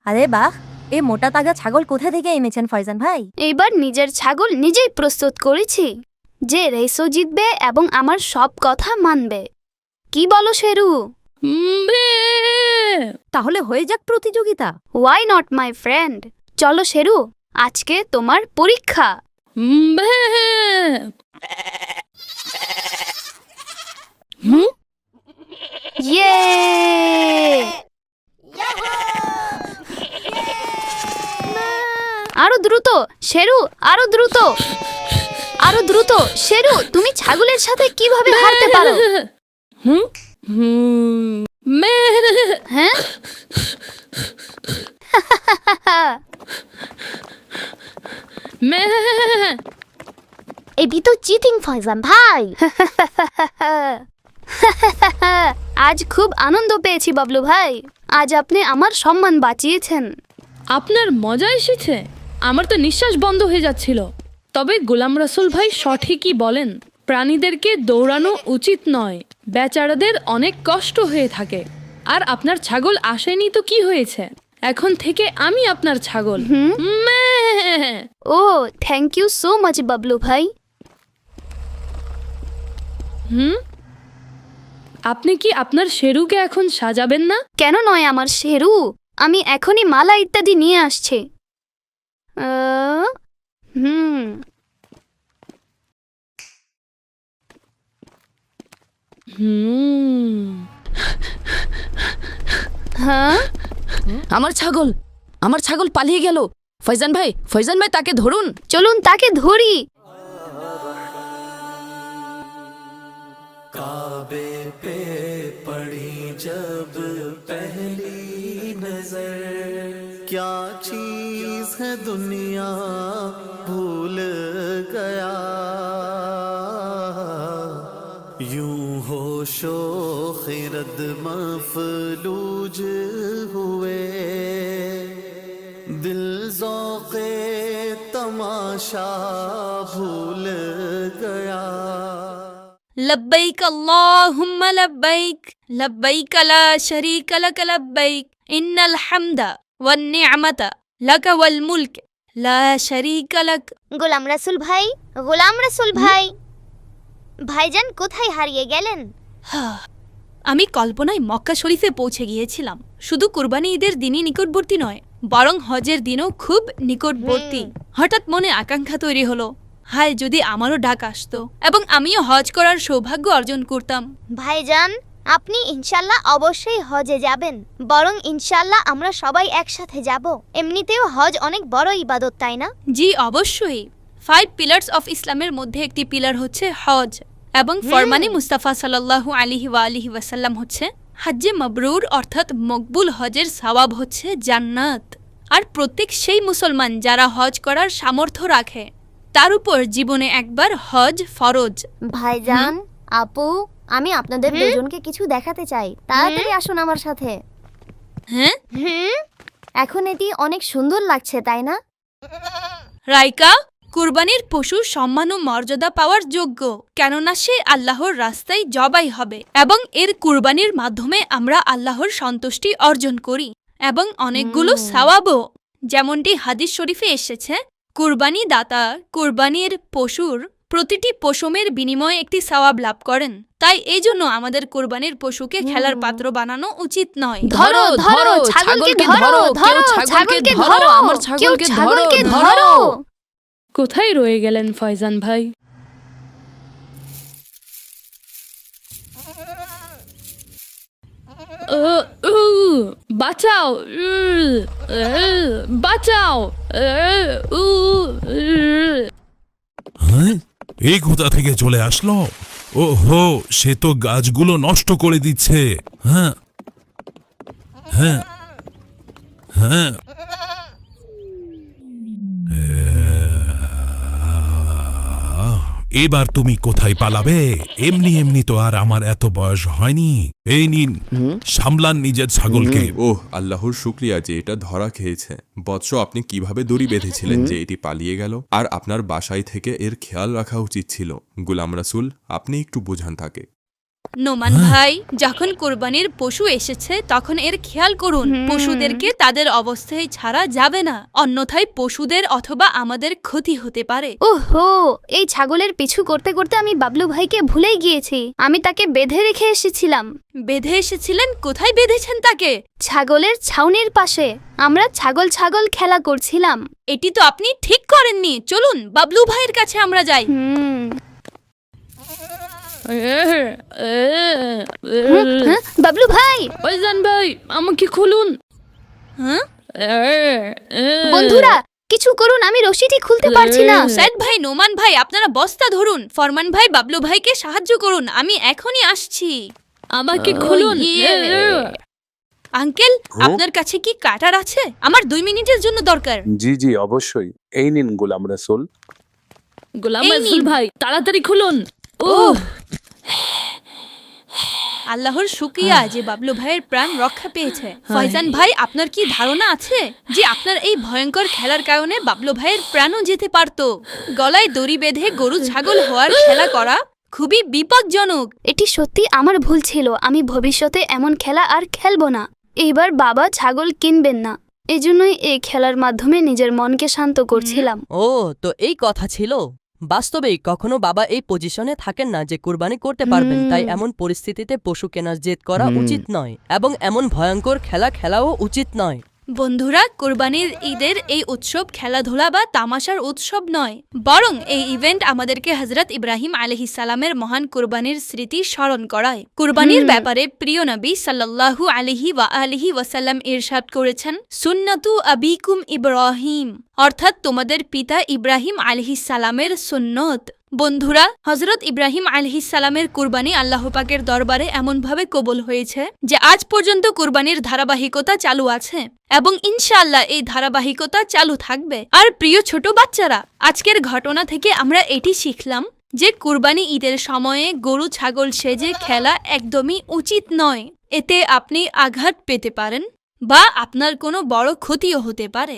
আরে বাহ, এ মোটা তাগা ছাগল কোথা থেকে এনেছেন ফয়জান ভাই? এইবার নিজের ছাগল নিজেই প্রস্তুত করেছি, যে রেসও জিতবে এবং আমার সব কথা মানবে। কি বলো শেরু? তাহলে হয়ে যাক প্রতিযোগিতা। Why not my friend? চলো শেরু, আজকে তোমার পরীক্ষা। ইয়ে! আরো দ্রুত শেরু, আরো দ্রুত, আরো দ্রুত। শেরু, তুমি ছাগলের সাথে কিভাবে হারতে পারো? হ্যাঁ? এটি তো চিটিং ফয়জান ভাই। আজ খুব আনন্দ পেয়েছি বাবলু ভাই। আজ আপনি আমার সম্মান বাঁচিয়েছেন। আপনার মজা এসেছে? আমার তো নিঃশ্বাস বন্ধ হয়ে যাচ্ছিল। তবে গোলাম রসুল ভাই সঠিকই বলেন, প্রাণীদেরকে দৌড়ানো উচিত নয়, বেচারাদের অনেক কষ্ট হয়ে থাকে। আর আপনার ছাগল আসেনি তো কি হয়েছে, এখন থেকে আমি আপনার ছাগল। ও, thank you so much Bablu ভাই। আপনি কি আপনার শেরুকে এখন সাজাবেন না? কেন নয় আমার শেরু, আমি এখনই মালা ইত্যাদি নিয়ে আসছি। হ্যাঁ, আমার ছাগল পালিয়ে গেল। ফয়জান ভাই তাকে ধরুন। চলুন তাকে ধরি। काबे पे पड़ी जब पहली नजर, क्या चीज है दुनिया भूल गया, यूं होशो खिरद मफलूज हुए, दिल ज़ौक़े तमाशा भूल गया। लब्बैक अल्लाहुम्मा लब्बैक, लब्बैक ला शरीका लक लब्बैक, इन्नल हम्दा वन निअमता लक वल मुल्क ला शरीका लक। গোলাম রাসূল ভাই, গোলাম রাসূল ভাই, ভাইজান কোথায় হারিয়ে গেলেন? আমি কল্পনায় মক্কা শরীফে পৌঁছে গিয়েছিলাম। শুধু কুরবানি ঈদের দিনই নিকটবর্তী নয়, বরং হজের দিনও খুব নিকটবর্তী। হঠাৎ মনে আকাঙ্ক্ষা তৈরি হলো, হায় যদি আমারও ডাক আসতো এবং আমিও হজ করার সৌভাগ্য অর্জন করতাম। ভাইজান, আপনি ইনশাল্লাহ অবশ্যই হজে যাবেন, বরং ইনশাল্লাহ আমরা সবাই একসাথে যাব। এমনিতেও হজ অনেক বড় ইবাদত, তাই না? জি অবশ্যই। 5 পিলার্স অফ ইসলামের মধ্যে একটি পিলার হচ্ছে হজ, এবং ফরমানে মুস্তাফা সাল্লাল্লাহু আলাইহি ওয়া আলিহি ওয়াসাল্লাম হচ্ছে হজ্জে মাবরুর অর্থাৎ মকবুল হজের সওয়াব হচ্ছে জান্নাত। আর প্রত্যেক সেই মুসলমান যারা হজ করার সামর্থ্য রাখে, তার উপর জীবনে একবার হজ ফরজ। ভাইজান, আপু, আমি আপনাদের দুজনকে কিছু দেখাতে চাই। তাড়াতাড়ি আসুন আমার সাথে। হ্যাঁ, এখন এটি অনেক সুন্দর লাগছে, তাই না? রাইকা, কুরবানির পশু সম্মান ও মর্যাদা পাওয়ার যোগ্য, কেননা সে আল্লাহর রাস্তায় জবাই হবে এবং এর কুরবানির মাধ্যমে আমরা আল্লাহর সন্তুষ্টি অর্জন করি এবং অনেকগুলো সওয়াবও। যেমনটি হাদিস শরীফে এসেছে, কুরবানি দাতা কুরবানির পশুর প্রতিটি পশমের বিনিময়ে একটি সওয়াব লাভ করেন। তাই এই জন্য আমাদের কুরবানির পশুকে খেলার পাত্র বানানো উচিত নয়। ধরো ধরো ছাগলকে ধরো, ধরো ছাগলকে ধরো, আমার ছাগলকে ছাগলকে ধরো, ধরো। কোথায় রয়ে গেলেন ফয়জান ভাই? বাঁচাও, বাঁচাও। হ্যাঁ, এই কোথা থেকে চলে আসলো? ওহো, সে তো গাছগুলো নষ্ট করে দিচ্ছে। হ্যাঁ হ্যাঁ হ্যাঁ, এবার তুমি কোথায় পালাবে? এমনি এমনি তো আর আমার এত বয়স হয়নি। এই নিন, সামলান নিজের ছাগলকে। ওহ, আল্লাহর শুকরিয়া যে এটা ধরা খেয়েছে। বৎস, আপনি কিভাবে দড়ি বেঁধেছিলেন যে এটি পালিয়ে গেল? আর আপনার বাসায় থেকে এর খেয়াল রাখা উচিত ছিল। গোলাম রাসূল, আপনি একটু বোঝান তাকে। নোমান ভাই, যখন কোরবানির পশু এসেছে তখন এর খেয়াল করুন। পশুদেরকে তাদের অবস্থায় ছাড়া যাবে না, অন্যথায় পশুদের অথবা আমাদের ক্ষতি হতে পারে। ওহো, এই ছাগলের পিছু করতে করতে আমি বাবলু ভাইকে ভুলেই গিয়েছি। আমি তাকে বেঁধে রেখে এসেছিলাম। বেঁধে এসেছিলেন? কোথায় বেঁধেছেন তাকে? ছাগলের ছাউনির পাশে আমরা ছাগল ছাগল খেলা করছিলাম। এটি তো আপনি ঠিক করেননি। চলুন বাবলু ভাইয়ের কাছে আমরা যাই। হ্যাঁ, বাবলু ভাই, ফয়জান ভাই, আমাকে খুলুন। হ্যাঁ, বন্ধুরা কিছু করুন, আমি রশিটি খুলতে পারছি না। সাইদ ভাই, নোমান ভাই, আপনারা বস্তা ধরুন। ফরমান ভাই, বাবলু ভাইকে সাহায্য করুন, আমি এখনই আসছি। আমাকে খুলুন। আঙ্কেল, আপনার কাছে কি কাটার আছে? আমার 2 মিনিটের জন্য দরকার। জি জি অবশ্যই, এই নিন গোলাম রাসূল। গোলাম এই রাসূল নিন। ভাই, তাড়াতাড়ি খুলুন। আল্লাহর শুকরিয়া যে বাবলু ভাইয়ের প্রাণ রক্ষা পেয়েছে। ফয়জান ভাই, আপনার কি ধারণা আছে যে আপনার এই ভয়ঙ্কর খেলার কারণে বাবলু ভাইয়ের প্রাণও যেতে পারত? গলায় দড়ি বেঁধে গরু ছাগল হওয়ার খেলা করা খুবই বিপজ্জনক। এটি সত্যি আমার ভুল ছিল। আমি ভবিষ্যতে এমন খেলা আর খেলবো না। এইবার বাবা ছাগল কিনবেন না, এজন্যই এই খেলার মাধ্যমে নিজের মনকে শান্ত করছিলাম। ও তো এই কথা ছিল। বাস্তবেই কখনো বাবা এই পজিশনে থাকেন না যে কুরবানি করতে পারবেন, তাই এমন পরিস্থিতিতে পশু কেনার জেদ করা উচিত নয় এবং এমন ভয়ঙ্কর খেলা খেলাও উচিত নয়। বন্ধুরা, কোরবানির ঈদের এই উৎসব খেলাধুলা বা তামাশার উৎসব নয়, বরং এই ইভেন্ট আমাদেরকে হযরত ইব্রাহিম আলাইহিস সালামের মহান কুরবানির স্মৃতি স্মরণ করায়। কুরবানির ব্যাপারে প্রিয় নবী সাল্লাল্লাহু আলাইহি ওয়াসাল্লাম ইরশাদ করেছেন, সুন্নাতু আবিকুম ইব্রাহিম, অর্থাৎ তোমাদের পিতা ইব্রাহিম আলাইহিস সালামের সুন্নত। বন্ধুরা, হযরত ইব্রাহিম আলাইহিস সালামের কুরবানি আল্লাহ পাকের দরবারে এমনভাবে কবুল হয়েছে যে আজ পর্যন্ত কুরবানির ধারাবাহিকতা চালু আছে এবং ইনশাআল্লাহ এই ধারাবাহিকতা চালু থাকবে। আর প্রিয় ছোট বাচ্চারা, আজকের ঘটনা থেকে আমরা এটি শিখলাম যে কুরবানি ঈদের সময়ে গরু ছাগল সেজে খেলা একদমই উচিত নয়। এতে আপনি আঘাত পেতে পারেন বা আপনার কোনো বড় ক্ষতিও হতে পারে।